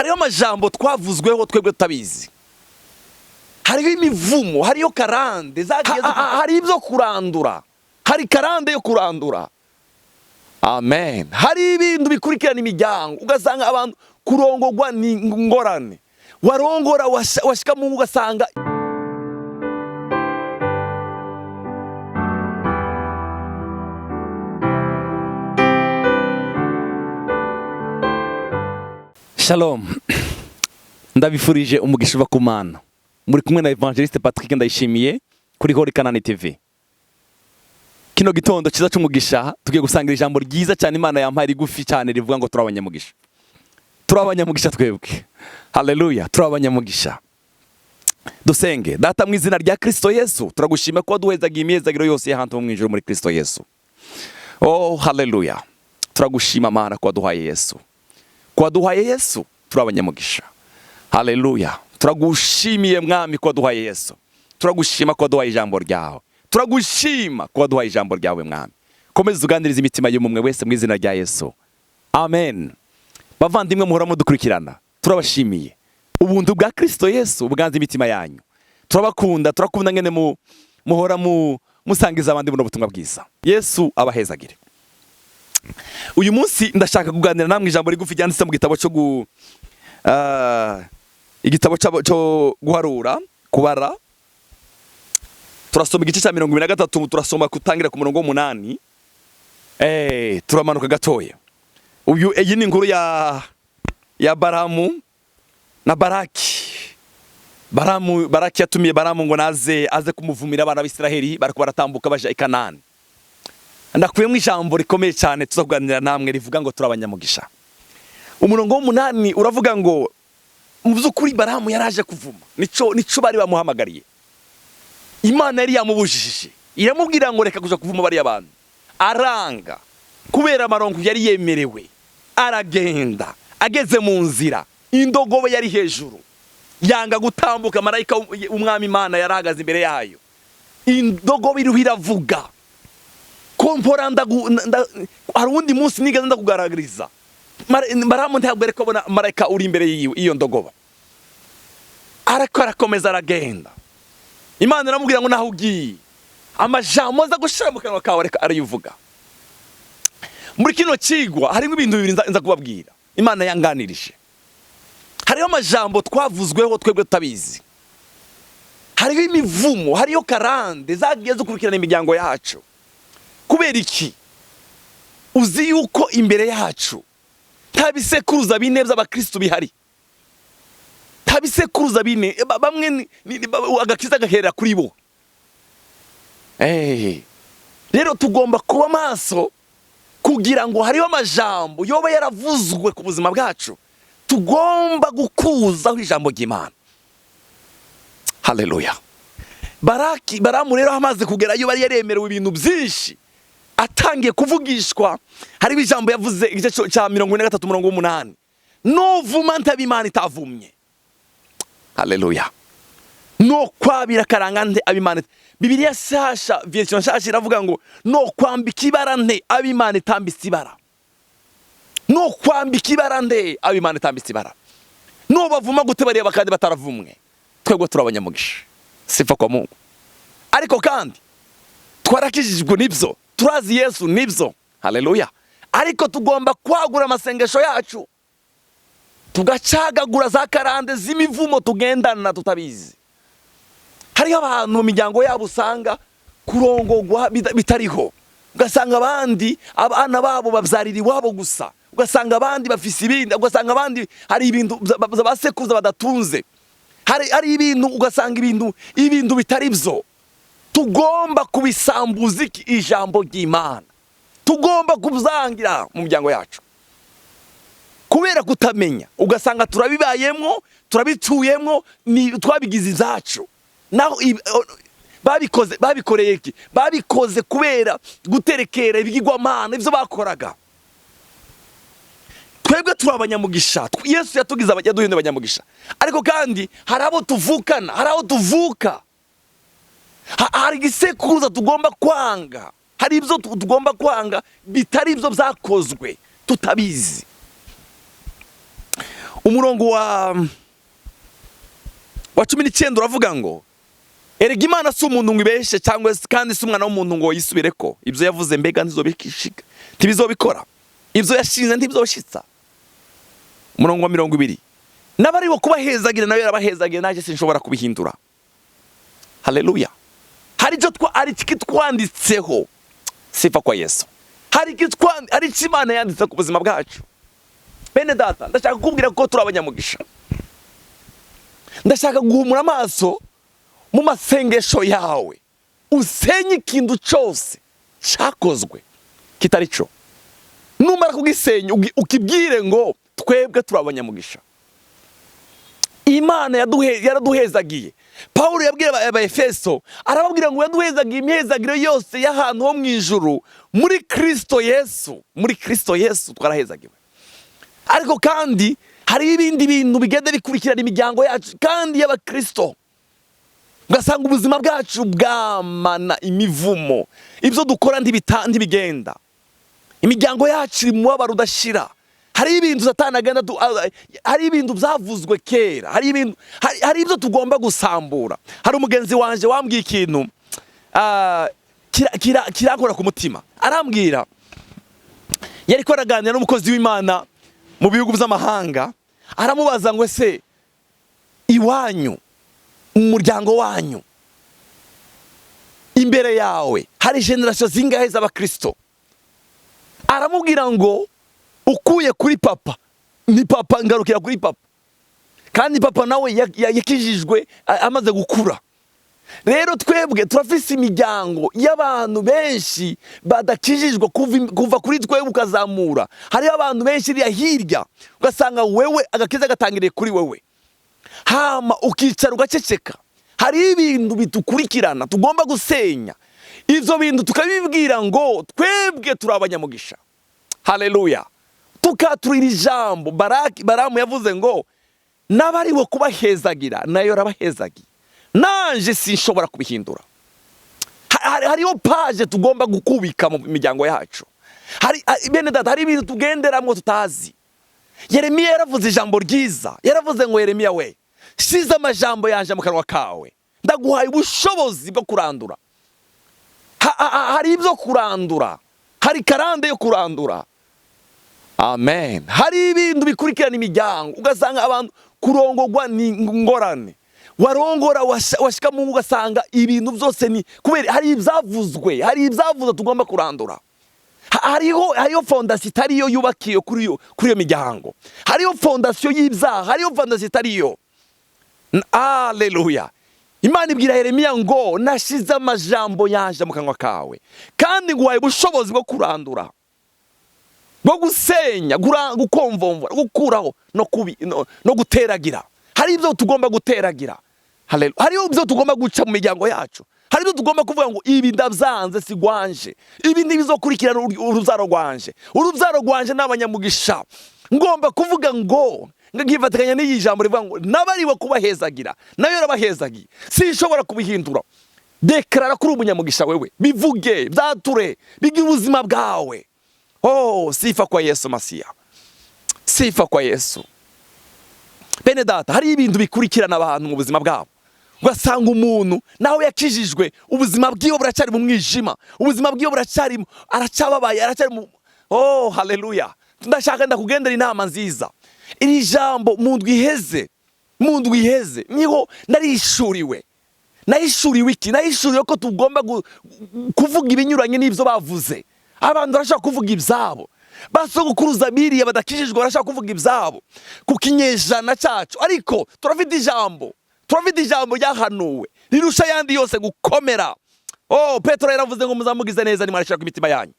hariho amajambo twavuzweko twebwe tutabizi, hariho imivumo, hariho karande zagiye, hari ibyo kurandura, hari karande yo kurandura. Amen. Hari ibintu bikurikirana imiryango ugasanga abantu kurongorwa ni ngorane, warongora washika mu ugasanga. Shalom, ndabifurije umugisha uva ku Mana. Muri kumwe na Evangeliste Patrick Ndayishimiye kuri CANAAN TV. Kino gitondo kiza cy'umugisha tugiye gusangira ijambo ryiza cyane Imana yampaye rigufi cyane rivuga ngo turabanyamugisha. Turabanyamugisha twebwe. Haleluya, turabanyamugisha. Dusenge. Data mu izina rya Kristo Yesu, turagushima ko duhezaga imyezagiro yose y'ahantu mu ijuru muri Kristo Yesu. Oh, haleluya. Turagushima Mana ko waduhaye Yesu. Kwa duhaye Yesu turabanyamugisha. Haleluya. Turagushimiye mwami ko duhaye Yesu. Turagushima ko duhaye ijambo ryawe. Turagushima ko duhaye ijambo ryawe mwami. Komeza uganiriza imitima y'umwe wese mu izina rya Yesu. Amen. Bavandimwe muhora mudukurikirana, turabashimiye. Ubuntu bwa Kristo Yesu buganza imitima yanyu. Turabakunda, turakunda ngene muhora musangiza abandi buno butumwa bwiza. Yesu abahezagire. Uyu munsi ndashaka kuganira namwe ijambo rigufi ryanditse mu gitabo cyo guharura kubara. Turasoma igice cya 23, turasoma kutangira ku murongo w'8. Turamanuka gatoya. Iyi ni inkuru ya Baramu na Baraki. Baraki yatumiye Baramu ngo aze kumuvumira abana b'Isiraheli bariko baratambuka baje i Kanani. Ndakuyemo ijambo rikomeye cyane tuzakuganira namwe rivuga ngo turabanyamugisha. Umurongo w'8 uravuga ngo mu by'ukuri Baramu yaraje kuvuma. Nico bari bamuhamagariye. Imana yari yamubujishije. Iramubwira ngo reka kuja kuvuma bari abantu. Aranga. Kubera amarongo yari yemerewe. Aragenda. Ageze mu nzira. Indogobe yari hejuru. Yanga gutambuka, marayika umwami Imana yarahagaze imbere yayo. Indogobe iravuga. Kompora hari undi munsi nigeze ndakugaragariza. Baramu ntabwo ariko abona marayika uri imbere y'iyo ndogoba. Arakomeza aragenda. Imana iramubwira ngo naho ugiye, amajambo aza gushira mu kanwa kawe reka arayuvuga. Muri kino kigwa harimo ibintu bibiri nza kubabwira. Imana yanganirije. Hariho amajambo twavuzweko twebwe tutabizi. Hariho imivumo, hariho karande zagiye zikurikirana imiryango yacu. Kubera iki? Uzi yuko imbere yacu nta bisekuruza bine by'abakristo bihari. Nta bisekuruza bine, bamwe agakiza gaherera kuri bo. Rero tugomba kuba maso kugira ngo hariho amajambo yoba yaravuzwe ku buzima bwacu. Tugomba gukuzaho ijambo ry'Imana. Haleluya. Baramu rero amaze kugerayo bari yaremerewe ibintu byinshi. Atangiye kuvugishwa, hari ijambo yavuze igice cya 23 umurongo w'8. No vuma ntabimana itavumye. Haleluya. No kwabira karangante abimana. Bibiliya sasha version sasha iravuga ngo no kwambika ibarante abimana itambitse ibara. No kwambika ibarante abimana itambitse ibara. No bavuma gute bari bakandi bataravumwe. Twebwe turabanyamugisha. Sifa kwa Mungu. Ariko kandi twarakijijwe nibyo. Turazi Yesu nibyo. Haleluya. Ariko tugomba kwagura amasengesho yacu. Tugacagagura za karande z'imivumo tugendana tutabizi. Hariho abantu mu miryango yabo usanga kurongorwa bitariho. Ugasanga abandi abana babo babyarira iwabo gusa. Ugasanga abandi bafise ibindi. Ugasanga abandi hari ibintu basekuza badatunze. Hari ibintu ugasanga ibintu bitari byo. Tugomba kubisambuza ijambo ry'Imana. Tugomba kubuzangira mu miryango yacu. Kubera kutamenya ugasanga turabibayemo, turabituyemo, twabigize izacu. Naho babikoreye iki? Babikoze kubera guterekera ibigirwamana ivyo bakoraga. Twebwe turabanyamugisha. Yesu yatugize yaduhinde abanyamugisha. Ariko kandi hari abo tuvukana, hari abo tuvuka. Hari igisekuruza tugomba kwanga. Hari ibyo tugomba kwanga bitari ibyo byakozwe tutabizi. umurongo wa 19 uravuga ngo erega Imana si umuntu ngo ibeshe cyangwa kandi si umwana w'umuntu ngo yisubireko. Ibyo yavuze mbega ntizobikishika ntibizobikora, ibyo yashinze ntibizobishitsa. Umurongo wa 20 n'abari wo kubahezagira nayo yarabahezagira, naje sinshobora kubihindura. Haleluya. Hari kitwanditseho. Sifa kwa Yesu. Hari Imana yanditse ku buzima bwacu. Bene data, ndashaka kukubwira ko turi abanyamugisha. Ndashaka guhumura amaso mu masengesho yawe, usenye ikintu cyose cyakozwe kitari cyo. Numara kugisenya ukibwire ngo twebwe turi abanyamugisha. Imana yaraduhezagiye. Paulo yabwira Abaefeso, arababwira ngo yaduhezagiye imihezagiro yose y'ahantu ho mu ijuru muri Kristo Yesu. Muri Kristo Yesu twarahezagiwe. Ariko kandi hari ibindi bintu bigenda bikurikirana imiryango yacu kandi y'Abakristo. Ugasanga ubuzima bwacu bwamana imivumo. Ibyo dukora ntibigenda. Imiryango yacu iri mu mubabaro udashira. Hari ibintu Satani agenda, hari ibintu byavuzwe kera, hari ibyo tugomba gusambura. Hari umugenzi wanje wambwiye ikintu kirakora ku mutima. Arambwira yari ko araganira n'umukozi w'Imana mu bihugu by'amahanga, aramubaza ngo ese iwanyu, umuryango wanyu, imbere yawe hari generation zingahe z'Abakristo? Aramubwira ngo ukuye kuri papa, ni papa, ngarukira kuri papa, kandi papa nawe yakijijwe amaze gukura. Rero twebwe turafise imiryango y'abantu benshi badakijijwe kuva kuri twebwe ukazamura. Hari abantu benshi iriya hirya, ugasanga wewe agakiza gatangiriye kuri wewe, hama ukicara ugaceceka. Hari ibintu bitukurikirana tugomba gusenya. Ivyo bintu tukabibwira ngo twebwe turi abanyamugisha. Haleluya. Tukaturira ijambo. Baramu yavuze ngo n'abari wo kubahezagira nayo yarabahezagiye, nanje sinshobora kubihindura. Hariho page tugomba gukubika mu miryango yacu. Bene data, hari ibintu tugenderamwo tutazi. Yeremiya yaravuze ijambo ryiza. Yaravuze ngo Yeremiya we, shize amajambo yanje mu kanwa kawe, ndaguhaye ubushobozi bwo kurandura. Hari ibyo kurandura, hari karande yo kurandura. Amen. Hari ibintu bikurikirana imiryango, ugasanga abantu kurongorwa ni ngorane. Warongora washika mu ugasanga ibintu byose ni kubera hari ibyavuzwe, tugomba kurandura. Hariho fondasiyo itariyo yubakiye kuri iyo miryango. Hariho fondasiyo y'ibyaha, hariho fondasiyo itariyo. Haleluya. Imana ibwira Yeremiya ngo nashize amajambo yanje mu kanwa kawe, kandi nguhaye ubushobozi bwo kurandura, bwo gusenya, gukomvomvora, gukuraho no guteragira. Hari ibyo tugomba guteragira. Haleluya. Hari ibyo tugomba guca mu miryango yacu. Hari ibyo tugomba kuvuga ngo ibi ndabyanze sigwanje, ibi ntibizokurikirana urubyaro rwanje. Urubyaro rwanje n'abanyamugisha. Ngomba kuvuga ngo ngifatanya n'iyi jambo rivuga ngo n'abari wo kubahezagira nayo yarabahezagiye, sinshobora kubihindura. Deklara kuri umunyamugisha wewe, bivuge, byature, bigira ubuzima bwawe. Oh, sifa kwa Yesu Masiya. Sifa kwa Yesu. Bene data, hari ibintu bikurikirana abantu mu buzima bwabo. Ugasanga umuntu nawe yakijijwe, ubuzima bwiwe buracyari mu mwijima, ubuzima bwiwe buracyari aracababaye, aracyari mu oh, haleluya. Ndashaka ndakugendera inama nziza. Iri jambo mu ndwi iheze niho narishuriwe. Nahishuriwe iki? Nahishuriwe ko tugomba kuvuga ibinyuranye n'ibyo bavuze. Abantu barashaka kuvuga ibyabo. Basogokuruza biriya badakijijwe barashaka kuvuga ibyabo ku kinyejana cyacu. Ariko turafite ijambo ryahanuwe rirusha yandi yose gukomera. Oh, Petero yaravuze ngo muzamugize neza nimwarashira ku mitima yanyu,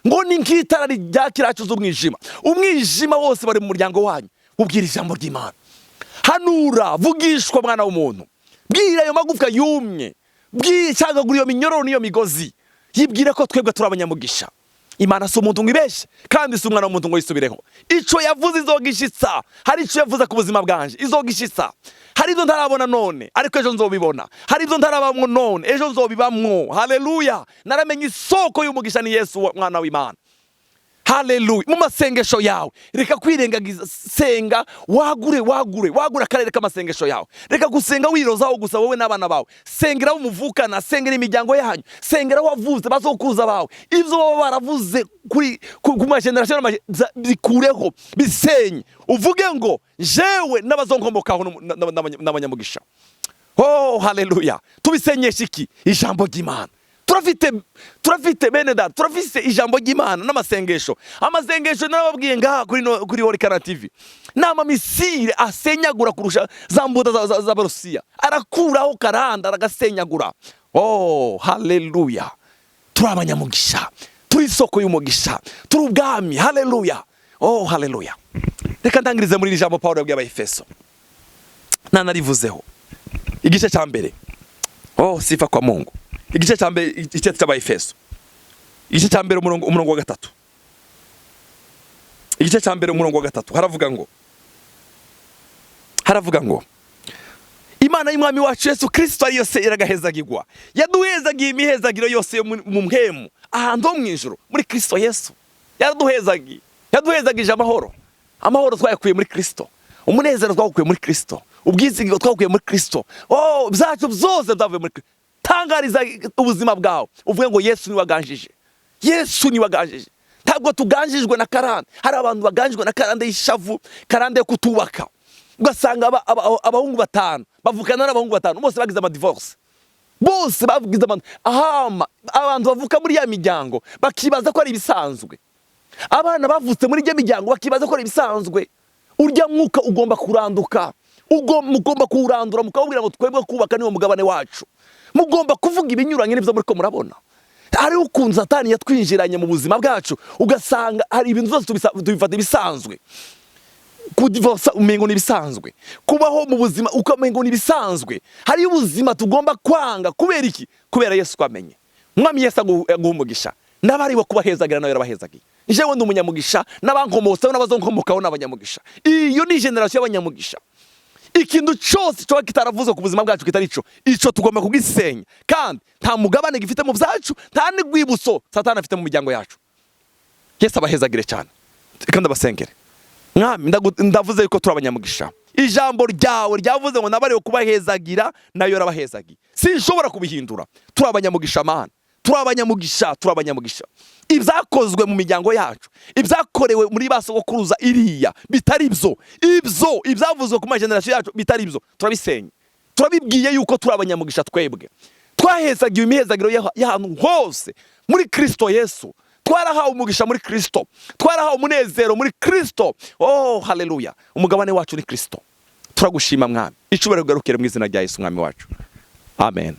ngo ni nk'itara ryakiracuza umwijima. Umwijima wose bari mu muryango wanyu. Ubwira ijambo ry'Imana. Hanura, vugishwa mwana w'umuntu. Bwira ayo magufwa yumye. Bwicanga guri iyo minyororo niyo migozi. Yibwira ko twebwe turi abanyamugisha. Imana si umuntu ngo ibeshe, kandi si umwana w'umuntu ngo yisubireho. Ico yavuze izogishitsa. Hari ico yavuze ku buzima bwanje izogishitsa. Hari ibyo ntarabona none, ariko ejo nzobibona. Hari ibyo ntarabamwo none, ejo nzobibamwo. Haleluya. Naramenye isoko y'umugisha ni Yesu mwana w'Imana. Haleluya. Mu masengesho yawe reka kwirengagiza, senga wagura akarere k'amasengesho yawe. Reka gusenga wirozaho gusa wowe n'abana bawe. Sengera abo muvukana, sengera imiryango yanyu, sengera wavuze bazokuza bawe. Ivyo baba baravuze ku mageneration bikureho, bisenye. Uvuge ngo jewe n'abazonkomokaho n'abanyamugisha. Oh haleluya. Tubisenyesha iki? Ijambo ry'Imana. Turafite bene data, turafise ijambo ry'Imana n'amasengesho. Amasengesho narababwiye ngaha kuri CANAAN TV. Nama misile asenyagura kurusha za mbuda za Barusiya. Arakuraho karanda aragasenyagura. Oh haleluya. Turi abanyamugisha, turi isoko y'umugisha, turi ubwami. Haleluya. Oh haleluya. Reka ndangirize muri ijambo Paulo yabwiye Abaefeso. Nanarivuzeho. Igice cya mbere. Oh sifa kwa Mungu. Igice cya mbere, igice cy'Abaefeso. Igice cya mbere umurongo wa 3. Igice cya mbere umurongo wa 3 haravuga ngo Imana y'Umwami wacu Yesu Kristo ari yose iragahezagirwa. Yaduhezagiye imihezagiro yose yo mu mpemu ahantu ho mu ijuru muri Kristo Yesu. Yaduhezagije amahoro twayakuye muri Kristo. Umunezero twakuye muri Kristo. Ubwizigiro twakuye muri Kristo. Oh byacu byose byavuye muri Kristo. Tangariza ubuzima bwawe uvuge ngo Yesu ni waganjije. Yesu ni waganjije. Ntabwo tuganjijwe na karande. Hari abantu baganjijwe na karande y'ishavu, karande yo kutubaka. Ugasanga abahungu 5 bavukana n'abahungu 5 bose bagize ama divorce. Bose bavugize abantu bavuka muri ya miryango bakibaza ko ari ibisanzwe. Abana bavutse muri ya miryango bakibaza ko ari ibisanzwe. Urya mwuka ugomba kuranduka. Mugomba kurandura mukabwira ngo twebwe kubaka niwo mugabane wacu. Mugomba kuvuga ibinyuranye n'ibyo muri ko murabona. Ari ukuntu Satani yatwinjiranye mu buzima bwacu ugasanga hari ibintu byose tubifata ibisanzwe. Kudivorce umengo nibisanzwe. Kubaho mu buzima ukamengo nibisanzwe. Hari ubuzima tugomba kwanga kubera iki? Kubera Yesu kwamenye. Mwami Yesu aguha umugisha. Nabari wo kubahezagira nawe yarabahezagiye. Jewe ndi umunyamugisha n'abankomoseho n'abazonkomokaho n'abanyamugisha. Iyo ni generation y'abanyamugisha. Ikintu cyose cyo kitaravuze ku buzima bwacu kitarico ico tugomba kugisenya kandi nta mugabane gifite mu byacu nta n'igwibuso Satani afite mu miryango yacu. Yesu abahezagire cyane kandi abasengere. Mwami ndavuze yuko turi abanyamugisha. Ijambo ryawe ryavuze ngo nabari kubahezagira nayo yarabahezagiye. Sinshobora kubihindura. Turi abanyamugisha mana. Turi abanyamugisha. Ibyakozwe mu miryango yacu, ibyakorewe muri basogokuruza iriya bitari ibyo ibyavuzwe ku mageneration yacu bitari ibyo, turabisenya. Turabibwiye yuko turi abanyamugisha twebwe. Twahezagiye imihezagiro y'ahantu hose muri Kristo Yesu. Twarahawe umugisha muri Kristo. Twarahawe umunezero muri Kristo. Oh haleluya. Umugabane wacu ni Kristo. Turagushima mwami. Icubero garukire mu izina rya Yesu mwami wacu. Amen.